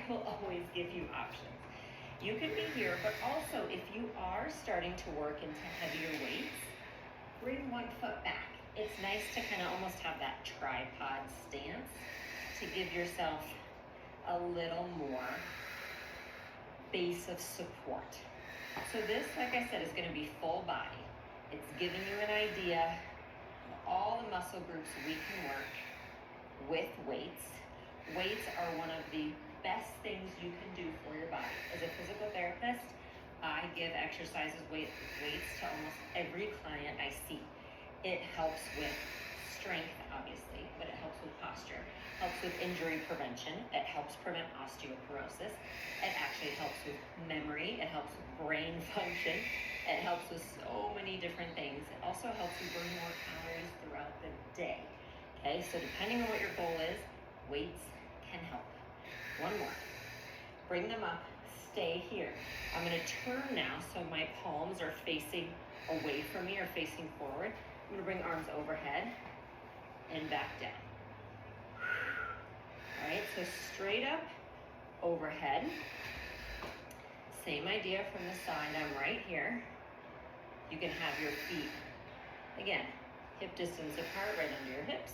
will always give you options. You can be here, but also if you are starting to work into heavier weights, bring one foot back. It's nice to kind of almost have that tripod stance to give yourself a little more base of support. So this, like I said, is going to be full body. It's giving you an idea of all the muscle groups we can work with weights. Weights are one of the best things you can do for your body. As a physical therapist, I give exercises, weights to almost every client I see. It helps with strength, obviously, but it helps with posture, helps with injury prevention, it helps prevent osteoporosis, it actually helps with memory, it helps with brain function, it helps with so many different things. It also helps you burn more calories throughout the day. Okay, so depending on what your goal is, weights can help. One more. Bring them up, stay here. I'm gonna turn now so my palms are facing away from me or facing forward. I'm gonna bring arms overhead and back down. All right, so straight up, overhead. Same idea from the side, I'm right here. You can have your feet, again, hip distance apart, right under your hips.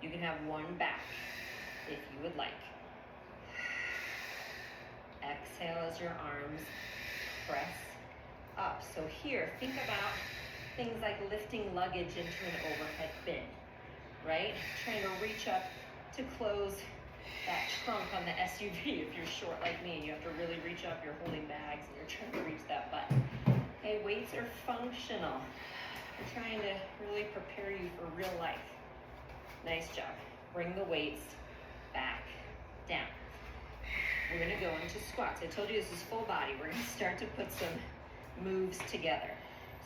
You can have one back if you would like. Exhale as your arms press up. So here, think about things like lifting luggage into an overhead bin, right? Trying to reach up to close that trunk on the SUV. If you're short like me, you have to really reach up, you're holding bags and you're trying to reach that button. Okay, weights are functional. We're trying to really prepare you for real life. Nice job. Bring the weights back down. We're gonna go into squats. I told you this is full body. We're gonna start to put some moves together.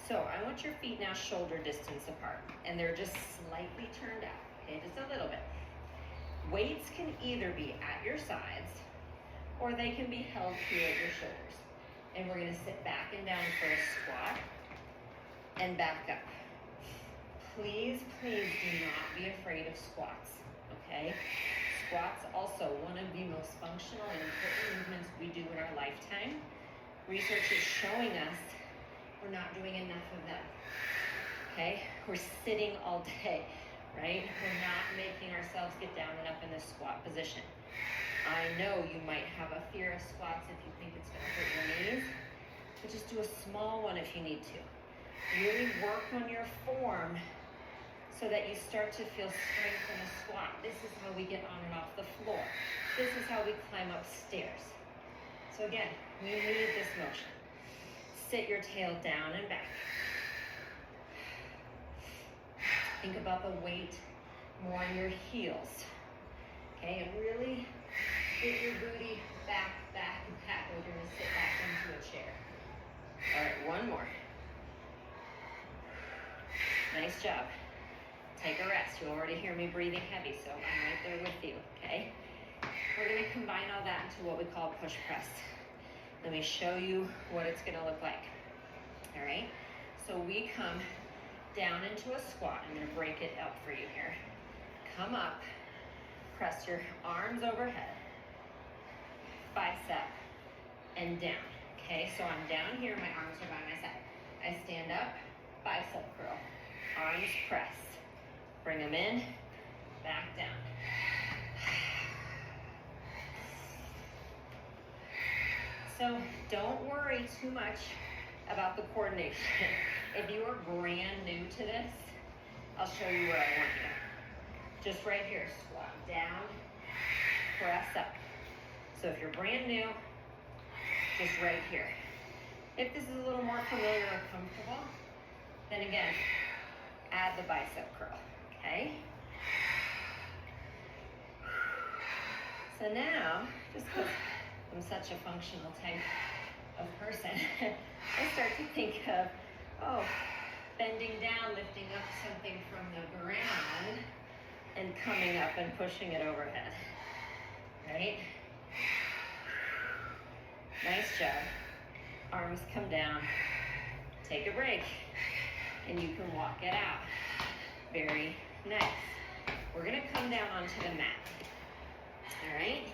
So I want your feet now shoulder distance apart, and they're just slightly turned out, okay, just a little bit. Weights can either be at your sides, or they can be held here at your shoulders. And we're gonna sit back and down for a squat, and back up. Please, please do not be afraid of squats, okay? Squats also one of the most functional and important movements we do in our lifetime. Research is showing us we're not doing enough of them, okay? We're sitting all day, right? We're not making ourselves get down and up in this squat position. I know you might have a fear of squats if you think it's gonna hurt your knees, but just do a small one if you need to. Really work on your form so that you start to feel strength in a squat. This is how we get on and off the floor. This is how we climb up stairs. So again, we need this motion. Sit your tail down and back. Think about the weight more on your heels. Okay, and really get your booty back, back, and back. We're gonna sit back into a chair. All right, one more. Nice job. Take a rest. You already hear me breathing heavy, so I'm right there with you, okay? We're gonna combine all that into what we call push press. Let me show you what it's gonna look like, all right? So we come down into a squat. I'm gonna break it up for you here. Come up, press your arms overhead, bicep, and down, okay? So I'm down here, my arms are by my side. I stand up, bicep curl, arms press. Bring them in, back down. So don't worry too much about the coordination. If you are brand new to this, I'll show you where I want you. Just right here, squat down, press up. So if you're brand new, just right here. If this is a little more familiar or comfortable, then again, add the bicep curl. Okay. So now, just because I'm such a functional type of person, I start to think of, bending down, lifting up something from the ground, and coming up and pushing it overhead. Right? Nice job. Arms come down. Take a break, and you can walk it out. Very nice. We're gonna come down onto the mat. All right?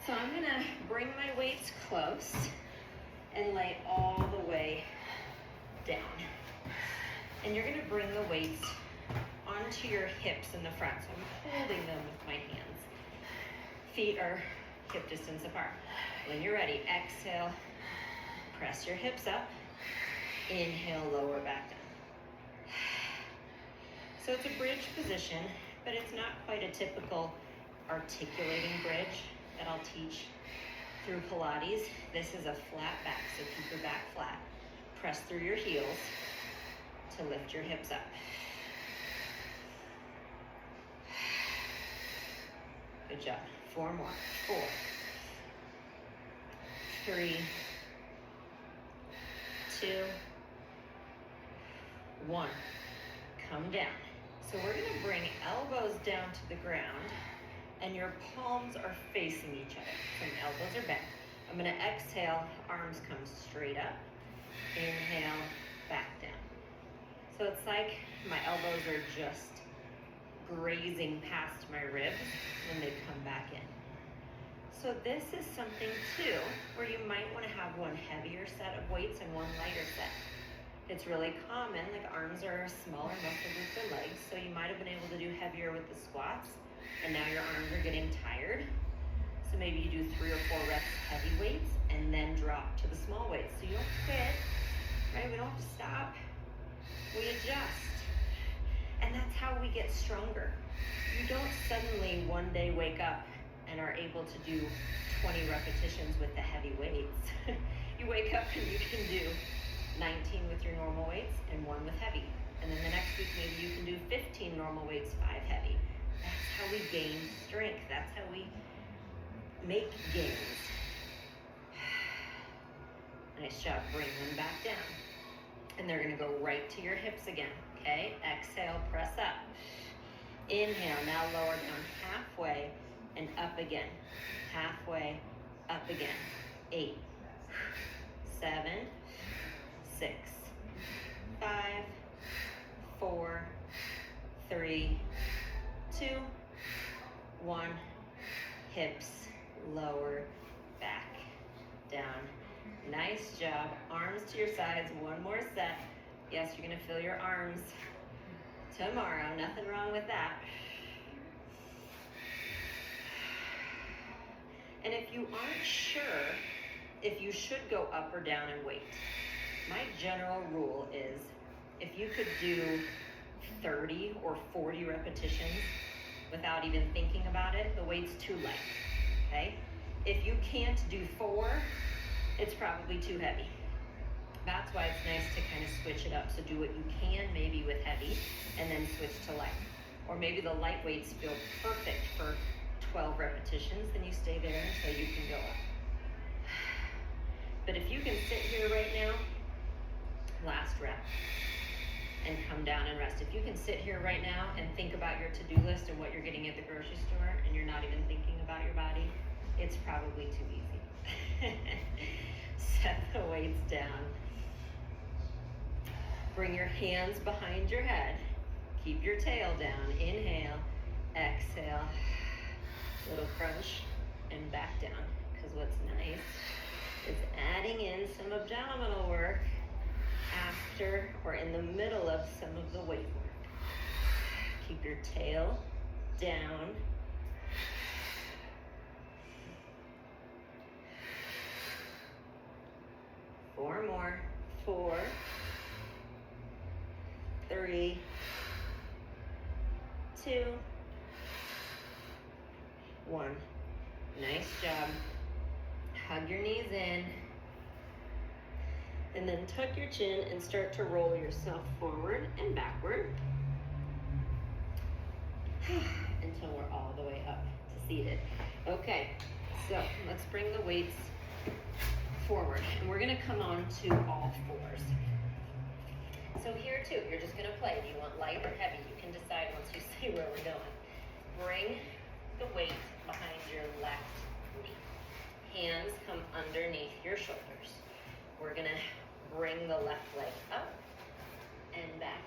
So I'm gonna close and lay all the way down. And you're gonna bring the weights onto your hips in the front. So I'm holding them with my hands. Feet are hip distance apart. When you're ready, exhale, press your hips up. Inhale, lower back down. So it's a bridge position, but it's not quite a typical articulating bridge that I'll teach through Pilates. This is a flat back, so keep your back flat. Press through your heels to lift your hips up. Good job. 4 more. 4, 3, 2, 1. Come down. So we're going to bring elbows down to the ground and your palms are facing each other. So my elbows are bent. I'm going to exhale, arms come straight up. Inhale, back down. So it's like my elbows are just grazing past my ribs when they come back in. So this is something too where you might want to have one heavier set of weights and one lighter set. It's really common, like arms are a smaller muscle group than legs, so you might have been able to do heavier with the squats, and now your arms are getting tired. So maybe you do 3 or 4 reps heavy weights and then drop to the small weights. So you don't quit, right? We don't have to stop. We adjust. And that's how we get stronger. You don't suddenly one day wake up and are able to do 20 repetitions with the heavy weights. You wake up and you can do 19 with your normal weights and 1 with heavy. And then the next week maybe you can do 15 normal weights, 5 heavy. That's how we gain strength. That's how we make gains. Nice job. Bring them back down. And they're going to go right to your hips again. Okay? Exhale, press up. Inhale, now lower down halfway and up again. Halfway, up again. 8, 7, 6, 5, 4, 3, 2, 1. Hips, lower, back, down. Nice job. Arms to your sides. 1 more set. Yes, you're going to feel your arms tomorrow. Nothing wrong with that. And if you aren't sure if you should go up or down in weight, my general rule is if you could do 30 or 40 repetitions without even thinking about it, the weight's too light, okay? If you can't do 4, it's probably too heavy. That's why it's nice to kind of switch it up. So do what you can maybe with heavy and then switch to light. Or maybe the light weights feel perfect for 12 repetitions, then you stay there until you can go up. But if you can sit here right now, last rep, and come down and rest. If you can sit here right now and think about your to-do list and what you're getting at the grocery store and you're not even thinking about your body, it's probably too easy. Set the weights down. Bring your hands behind your head. Keep your tail down. Inhale, exhale, little crunch, and back down. Because what's nice is adding in some abdominal work after or in the middle of some of the weight work. Keep your tail down. Four more. 4, 3, 2, 1. Nice job. Hug your knees in. And then tuck your chin and start to roll yourself forward and backward until we're all the way up to seated. Okay, so let's bring the weights forward. And we're gonna come on to all 4s. So here too, you're just gonna play. Do you want light or heavy? You can decide once you see where we're going. Bring the weight behind your left knee. Hands come underneath your shoulders. We're gonna bring the left leg up and back.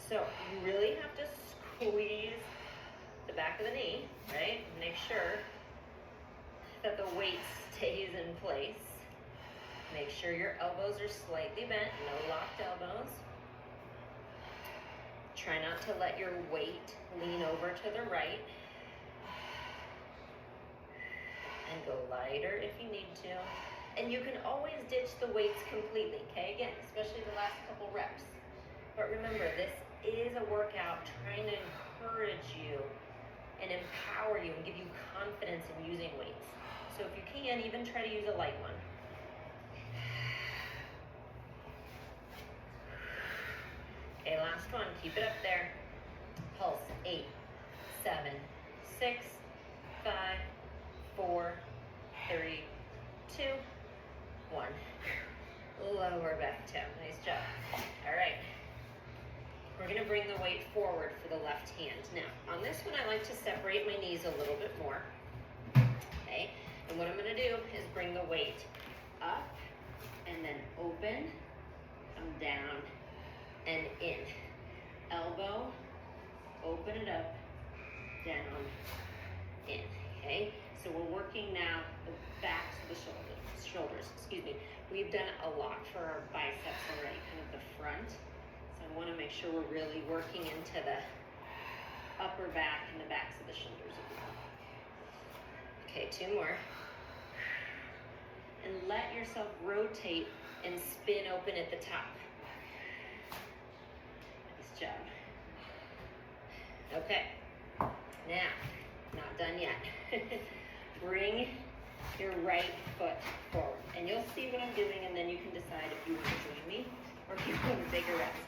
So you really have to squeeze the back of the knee, right? Make sure that the weight stays in place. Make sure your elbows are slightly bent, no locked elbows. Try not to let your weight lean over to the right. And go lighter if you need to. And you can always ditch the weights completely, okay? Again, especially the last couple reps. But remember, this is a workout trying to encourage you and empower you and give you confidence in using weights. So if you can, even try to use a light one. Okay, last one. Keep it up there. Pulse. 8, 7, 6, 5, 4, 3, 2, 1. Lower back down. Nice job. All right. We're going to bring the weight forward for the left hand. Now, on this one, I like to separate my knees a little bit more. Okay? And what I'm going to do is bring the weight up and then open, come down, and in. Elbow, open it up, down, in. Okay? So we're working now the backs of the shoulders. Excuse me. We've done a lot for our biceps already, kind of the front. So I want to make sure we're really working into the upper back and the backs of the shoulders as well. Okay, 2 more. And let yourself rotate and spin open at the top. Nice job. Okay, now, not done yet. Bring your right foot forward. And you'll see what I'm doing, and then you can decide if you want to join me or if you want a bigger rest.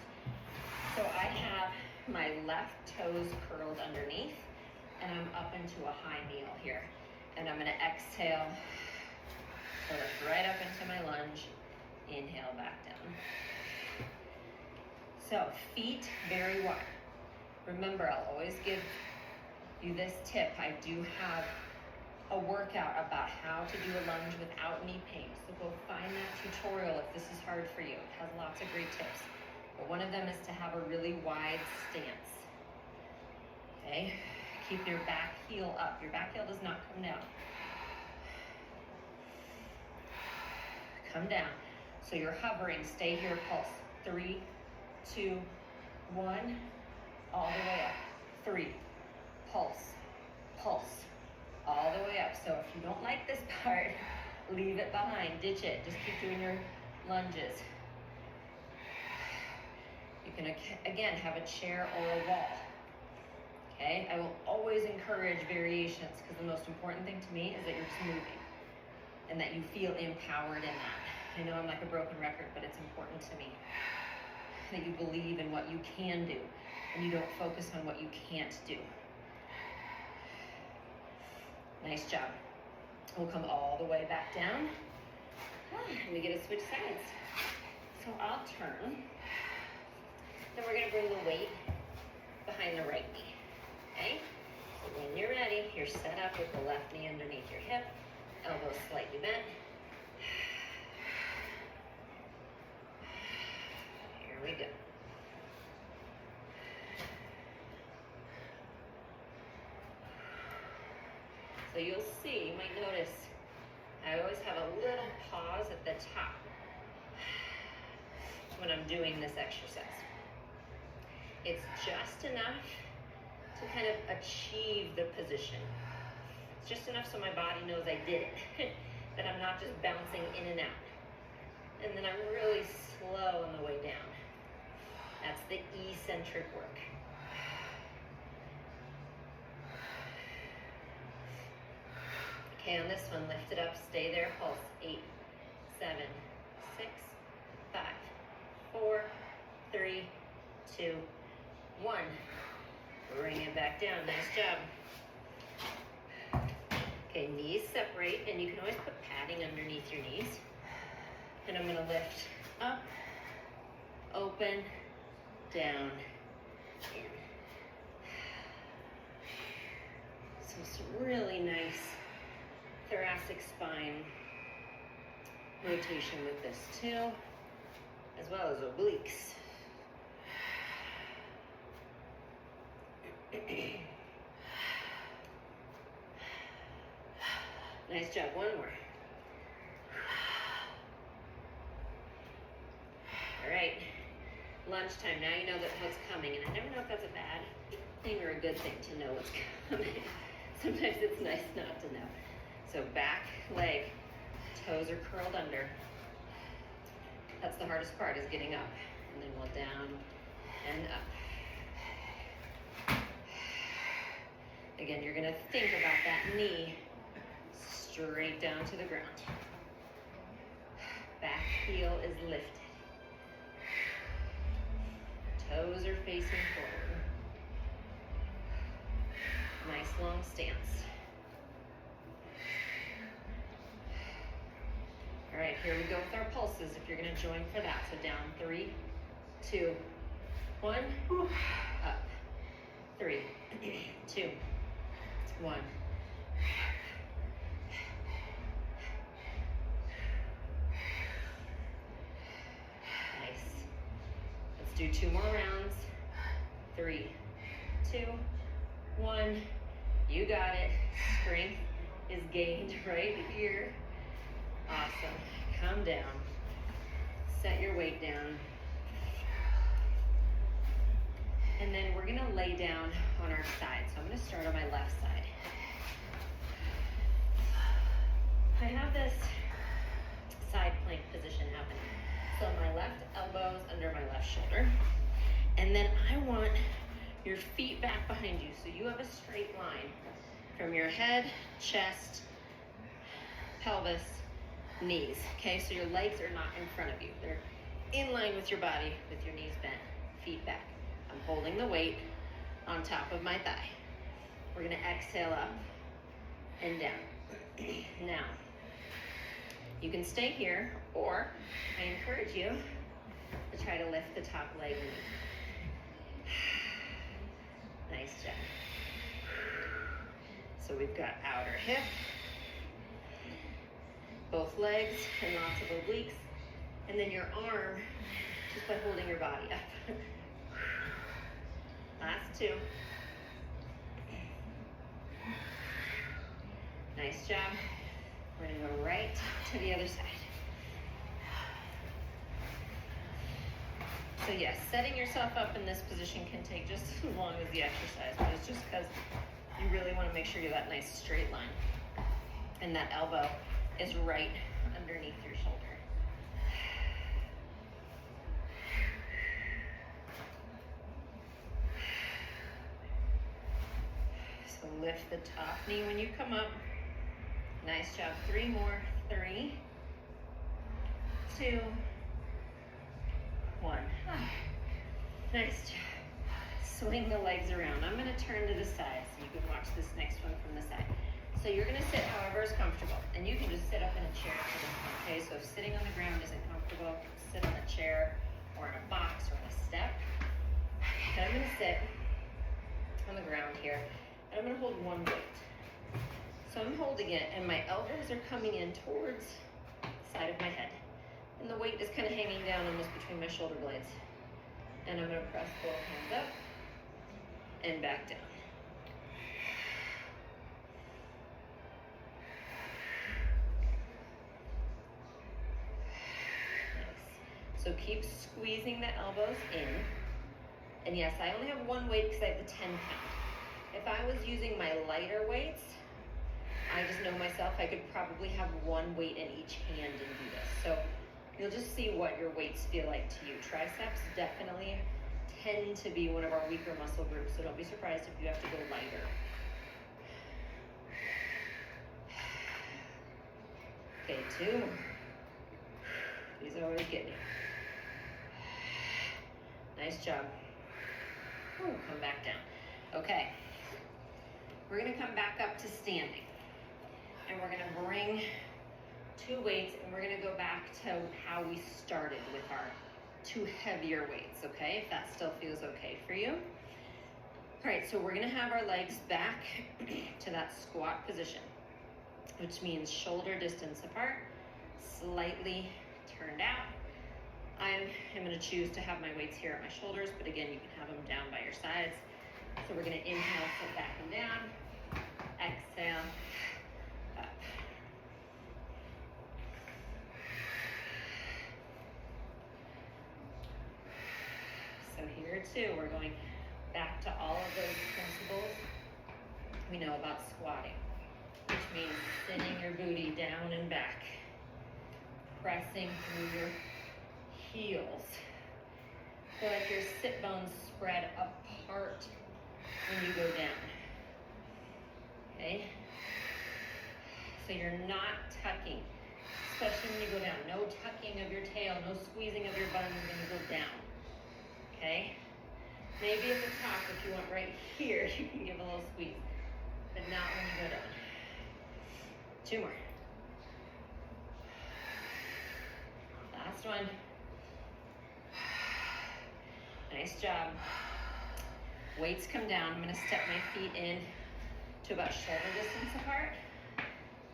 So I have my left toes curled underneath, and I'm up into a high kneel here. And I'm going to exhale, so lift right up into my lunge, inhale back down. So feet very wide. Remember, I'll always give you this tip. I do have a workout about how to do a lunge without knee pain. So go find that tutorial if this is hard for you. It has lots of great tips. But one of them is to have a really wide stance. Okay? Keep your back heel up. Your back heel does not come down. Come down. So you're hovering. Stay here, pulse. 3, 2, 1. All the way up. 3. Pulse. Pulse. All the way up. So if you don't like this part, leave it behind. Ditch it. Just keep doing your lunges. You can, again, have a chair or a wall. Okay? I will always encourage variations because the most important thing to me is that you're just moving and that you feel empowered in that. I know I'm like a broken record, but it's important to me that you believe in what you can do and you don't focus on what you can't do. Nice job. We'll come all the way back down. We get to switch sides. So I'll turn. Then we're going to bring the weight behind the right knee. Okay? So when you're ready, you're set up with the left knee underneath your hip, elbows slightly bent. Here we go. So you'll see, you might notice, I always have a little pause at the top when I'm doing this exercise. It's just enough to kind of achieve the position. It's just enough so my body knows I did it, that I'm not just bouncing in and out. And then I'm really slow on the way down. That's the eccentric work. Okay, on this one, lift it up, stay there, pulse. 8, 7, 6, 5, 4, 3, 2, 1. Bring it back down, nice job. Okay, knees separate, and you can always put padding underneath your knees. And I'm gonna lift up, open, down, in. So some really nice thoracic spine rotation with this too, as well as obliques. Nice job, one more. All right, lunchtime. Now you know what's coming, and I never know if that's a bad thing or a good thing to know what's coming. Sometimes it's nice not to know. So back leg, toes are curled under. That's the hardest part, is getting up. And then we'll down and up. Again, you're gonna think about that knee straight down to the ground. Back heel is lifted. Toes are facing forward. Nice long stance. All right, here we go with our pulses if you're gonna join for that. So down, 3, 2, 1, up. 3, 2, 1. Nice. Let's do 2 more rounds. 3, 2, 1. You got it. Strength is gained right here. Awesome. Come down. Set your weight down. And then we're gonna lay down on our side. So I'm gonna start on my left side. I have this side plank position happening. So my left elbow's under my left shoulder. And then I want your feet back behind you. So you have a straight line from your head, chest, pelvis, knees. Okay, so your legs are not in front of you. They're in line with your body, with your knees bent, feet back. I'm holding the weight on top of my thigh. We're gonna exhale up and down. Now, you can stay here, or I encourage you to try to lift the top leg. Nice job. So we've got outer hip, both legs, and lots of obliques. And then your arm, just by holding your body up. Last 2. Nice job. We're gonna go right to the other side. So yes, setting yourself up in this position can take just as long as the exercise, but it's just because you really want to make sure you're that nice straight line. And that elbow is right underneath your shoulder. So lift the top knee when you come up. Nice job. 3 more. 3, 2, 1. Nice job. Swing the legs around. I'm going to turn to the side so you can watch this next one from the side. So you're going to sit however is comfortable, and you can just sit up in a chair for this one, okay? So if sitting on the ground isn't comfortable, sit on a chair or in a box or on a step. Then I'm going to sit on the ground here, and I'm going to hold one weight. So I'm holding it, and my elbows are coming in towards the side of my head, and the weight is kind of hanging down almost between my shoulder blades. And I'm going to press both hands up and back down. Nice. So keep squeezing the elbows in. And yes, I only have one weight because I have the 10 count. If I was using my lighter weights, I just know myself, I could probably have one weight in each hand and do this. So you'll just see what your weights feel like to you. Triceps definitely tend to be one of our weaker muscle groups, so don't be surprised if you have to go lighter. Okay, 2 more. These always get me. Nice job. Ooh, come back down. Okay. We're gonna come back up to standing. And we're gonna bring 2 weights, and we're gonna go back to how we started with our 2 heavier weights, okay? If that still feels okay for you. All right, so we're gonna have our legs back to that squat position, which means shoulder distance apart, slightly turned out. I am gonna choose to have my weights here at my shoulders, but again, you can have them down by your sides. So we're gonna inhale, sit back and down, exhale, up. 2, we're going back to all of those principles we know about squatting, which means sending your booty down and back, pressing through your heels. Feel like your sit bones spread apart when you go down. Okay? So you're not tucking, especially when you go down. No tucking of your tail, no squeezing of your buns when you go down. Okay? Maybe at the top, if you want right here, you can give a little squeeze, but not when you go down. 2 more. Last one. Nice job. Weights come down. I'm gonna step my feet in to about shoulder distance apart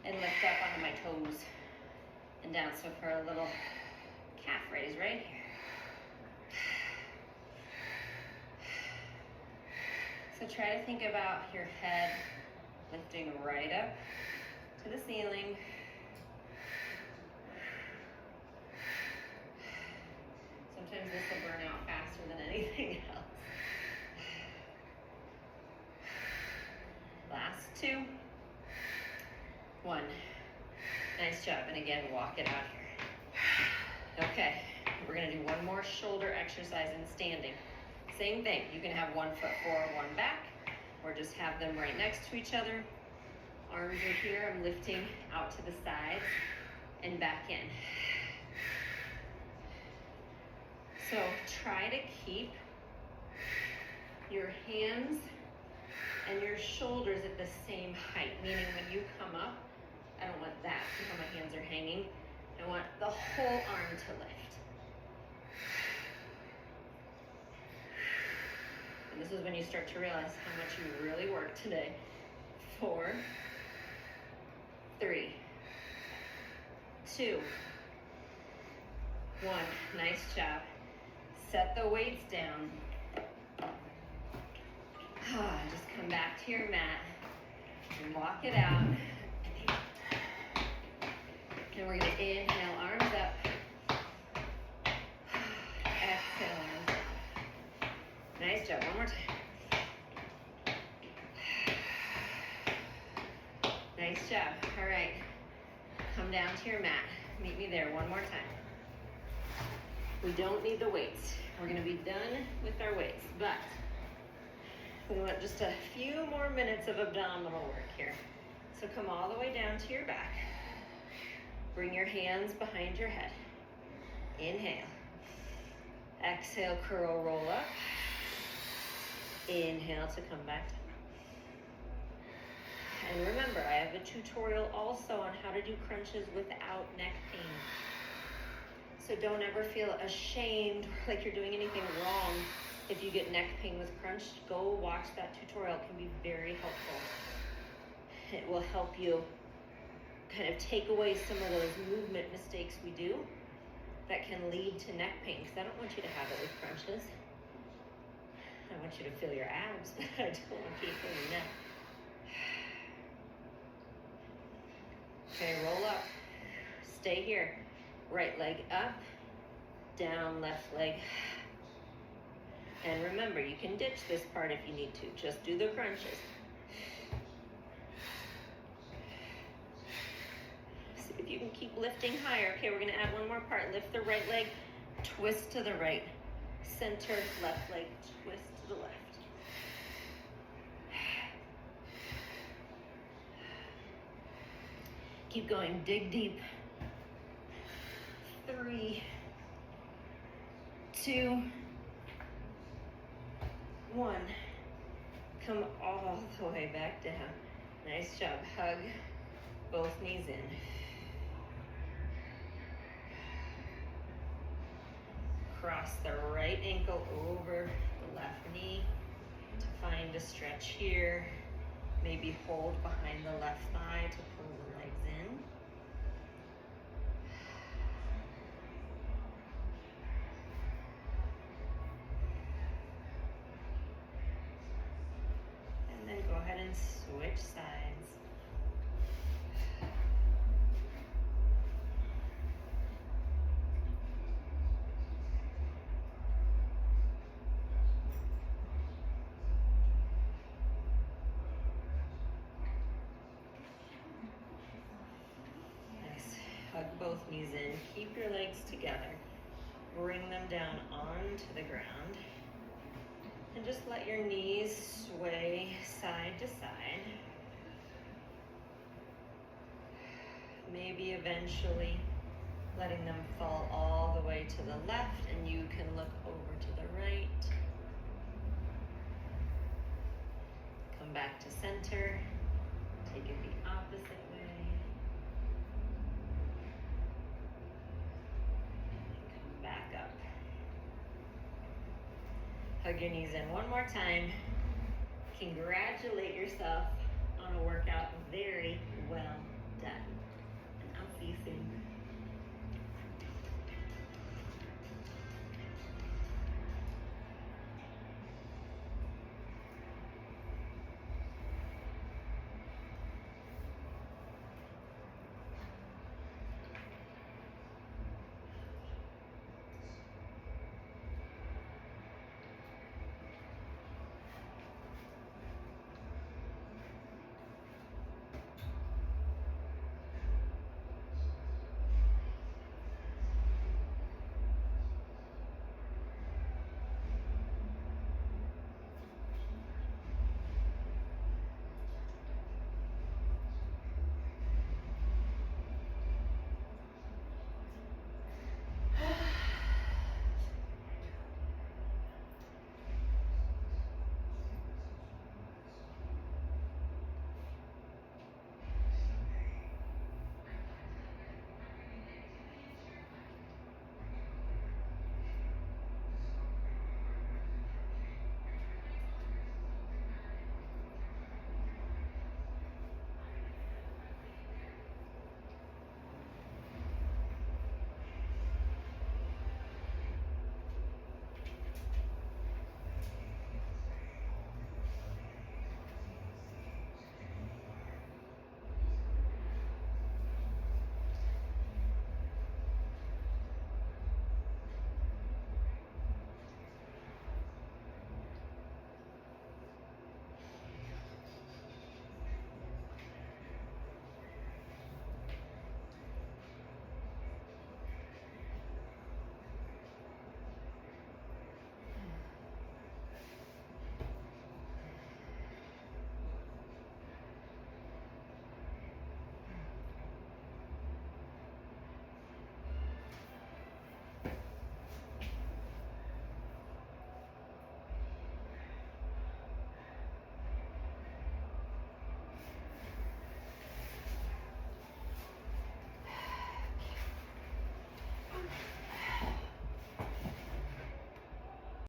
and lift up onto my toes and down. So for a little calf raise right here. So try to think about your head lifting right up to the ceiling. Sometimes this will burn out faster than anything else. Last 2. 1. Nice job. And again, walk it out here. Okay, we're gonna do one more shoulder exercise in standing. Same thing. You can have 1 foot forward, 1 back, or just have them right next to each other. Arms are here. I'm lifting out to the sides and back in. So try to keep your hands and your shoulders at the same height, meaning when you come up, I don't want that, see how my hands are hanging. I want the whole arm to lift. And this is when you start to realize how much you really worked today. 4, 3, 2, 1. Nice job. Set the weights down. Just come back to your mat and walk it out. And we're going to inhale, arms up. Exhale, arms up. Nice job. One more time. Nice job. All right. Come down to your mat. Meet me there one more time. We don't need the weights. We're going to be done with our weights, but we want just a few more minutes of abdominal work here. So come all the way down to your back. Bring your hands behind your head. Inhale. Exhale, curl, roll up. Inhale to come back down. And remember, I have a tutorial also on how to do crunches without neck pain. So don't ever feel ashamed or like you're doing anything wrong if you get neck pain with crunch. Go watch that tutorial. It can be very helpful. It will help you kind of take away some of those movement mistakes we do that can lead to neck pain, because I don't want you to have it with crunches. I want you to feel your abs, but I don't want you to feel your neck. Okay, roll up. Stay here. Right leg up, down, left leg. And remember, you can ditch this part if you need to. Just do the crunches. See if you can keep lifting higher. Okay, we're gonna add one more part. Lift the right leg, twist to the right. Center, left leg, twist to the left. Keep going, dig deep. 3, 2, 1. Come all the way back down. Nice job. Hug both knees in. Cross the right ankle over the left knee to find a stretch here. Maybe hold behind the left thigh to pull the legs in. And then go ahead and switch sides. knees in. Keep your legs together. Bring them down onto the ground. And just let your knees sway side to side. Maybe eventually letting them fall all the way to the left, and you can look over to the right. Come back to center. Take it the opposite way. Come back up. Hug your knees in one more time. Congratulate yourself on a workout. Very well done. And I'll see you soon.